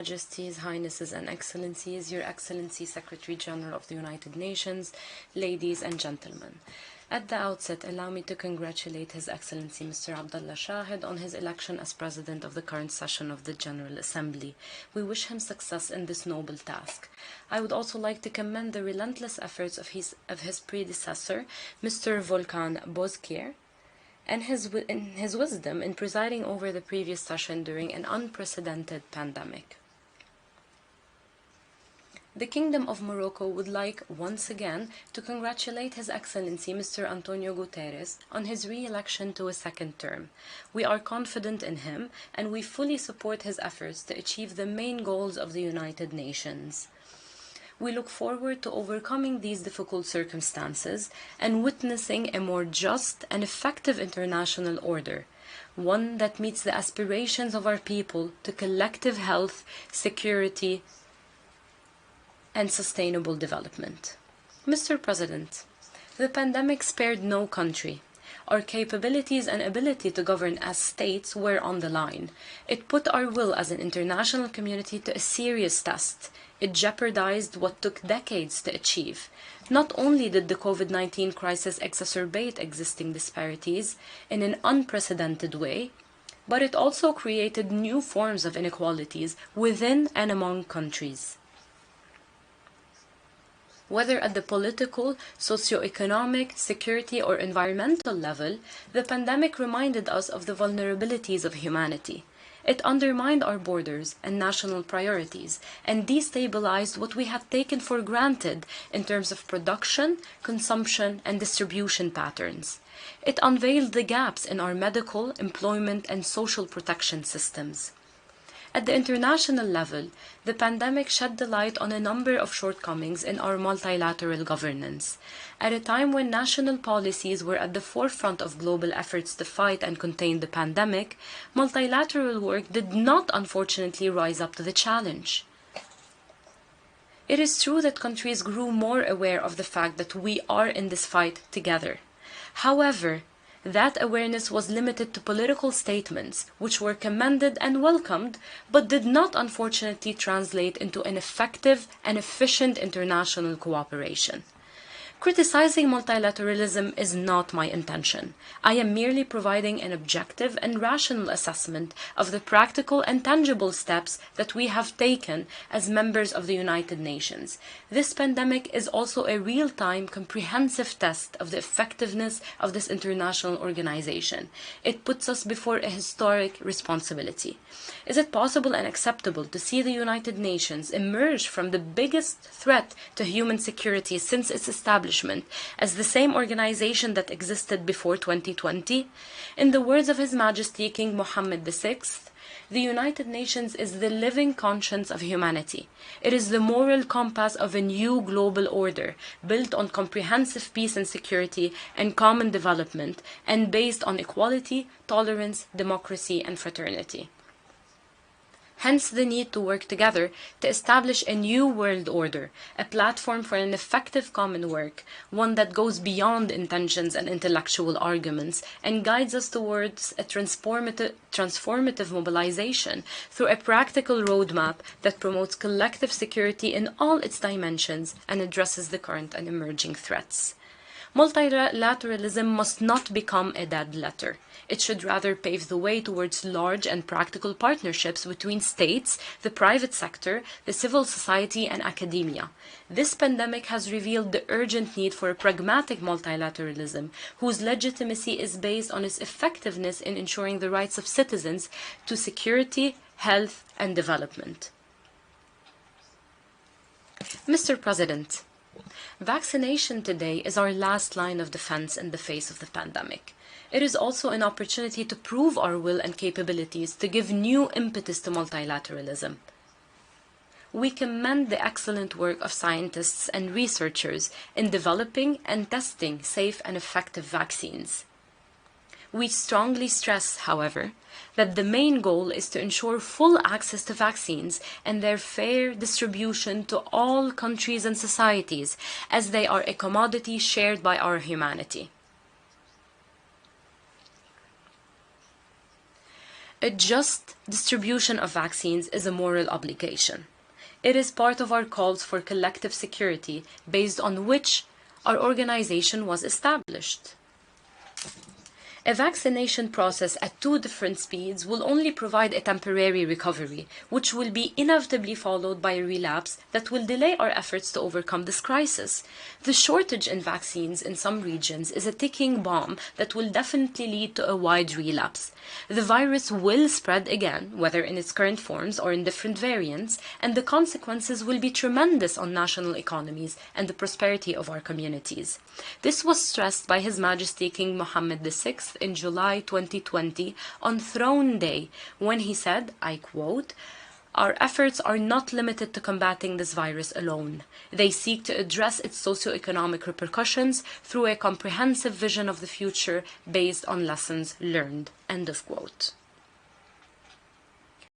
Majesties, Highnesses and Excellencies, Your Excellency Secretary General of the United Nations, ladies and gentlemen. At the outset, allow me to congratulate His Excellency Mr. Abdullah Shahid on his election as President of the current session of the General Assembly. We wish him success in this noble task. I would also like to commend the relentless efforts of his predecessor, Mr. Volkan Bozkir, and his wisdom in presiding over the previous session during an unprecedented pandemic. The Kingdom of Morocco would like once again to congratulate His Excellency Mr. Antonio Guterres on his re-election to a second term. We are confident in him and we fully support his efforts to achieve the main goals of the United Nations. We look forward to overcoming these difficult circumstances and witnessing a more just and effective international order, one that meets the aspirations of our people to collective health, security, and sustainable development. Mr. President, the pandemic spared no country. Our capabilities and ability to govern as states were on the line. It put our will as an international community to a serious test. It jeopardized what took decades to achieve. Not only did the COVID-19 crisis exacerbate existing disparities in an unprecedented way, but it also created new forms of inequalities within and among countries. Whether at the political, socio-economic, security, or environmental level, the pandemic reminded us of the vulnerabilities of humanity. It undermined our borders and national priorities and destabilized what we have taken for granted in terms of production, consumption, and distribution patterns. It unveiled the gaps in our medical, employment, and social protection systems. At the international level, the pandemic shed the light on a number of shortcomings in our multilateral governance. At a time when national policies were at the forefront of global efforts to fight and contain the pandemic, multilateral work did not unfortunately rise up to the challenge. It is true that countries grew more aware of the fact that we are in this fight together. However, that awareness was limited to political statements, which were commended and welcomed, but did not unfortunately translate into an effective and efficient international cooperation. Criticizing multilateralism is not my intention. I am merely providing an objective and rational assessment of the practical and tangible steps that we have taken as members of the United Nations. This pandemic is also a real-time, comprehensive test of the effectiveness of this international organization. It puts us before a historic responsibility. Is it possible and acceptable to see the United Nations emerge from the biggest threat to human security since its establishment as the same organization that existed before 2020? In the words of His Majesty King Mohammed VI, the United Nations is the living conscience of humanity. It is the moral compass of a new global order, built on comprehensive peace and security and common development, and based on equality, tolerance, democracy, and fraternity. Hence the need to work together to establish a new world order, a platform for an effective common work, one that goes beyond intentions and intellectual arguments and guides us towards a transformative mobilization through a practical roadmap that promotes collective security in all its dimensions and addresses the current and emerging threats. Multilateralism must not become a dead letter. It should rather pave the way towards large and practical partnerships between states, the private sector, the civil society, and academia. This pandemic has revealed the urgent need for a pragmatic multilateralism, whose legitimacy is based on its effectiveness in ensuring the rights of citizens to security, health, and development. Mr. President, vaccination today is our last line of defense in the face of the pandemic. It is also an opportunity to prove our will and capabilities to give new impetus to multilateralism. We commend the excellent work of scientists and researchers in developing and testing safe and effective vaccines. We strongly stress, however, that the main goal is to ensure full access to vaccines and their fair distribution to all countries and societies, as they are a commodity shared by our humanity. A just distribution of vaccines is a moral obligation. It is part of our calls for collective security based on which our organization was established. A vaccination process at two different speeds will only provide a temporary recovery, which will be inevitably followed by a relapse that will delay our efforts to overcome this crisis. The shortage in vaccines in some regions is a ticking bomb that will definitely lead to a wide relapse. The virus will spread again, whether in its current forms or in different variants, and the consequences will be tremendous on national economies and the prosperity of our communities. This was stressed by His Majesty King Mohammed VI in July 2020 on Throne Day, when he said, I quote, "Our efforts are not limited to combating this virus alone. They seek to address its socioeconomic repercussions through a comprehensive vision of the future based on lessons learned." End of quote.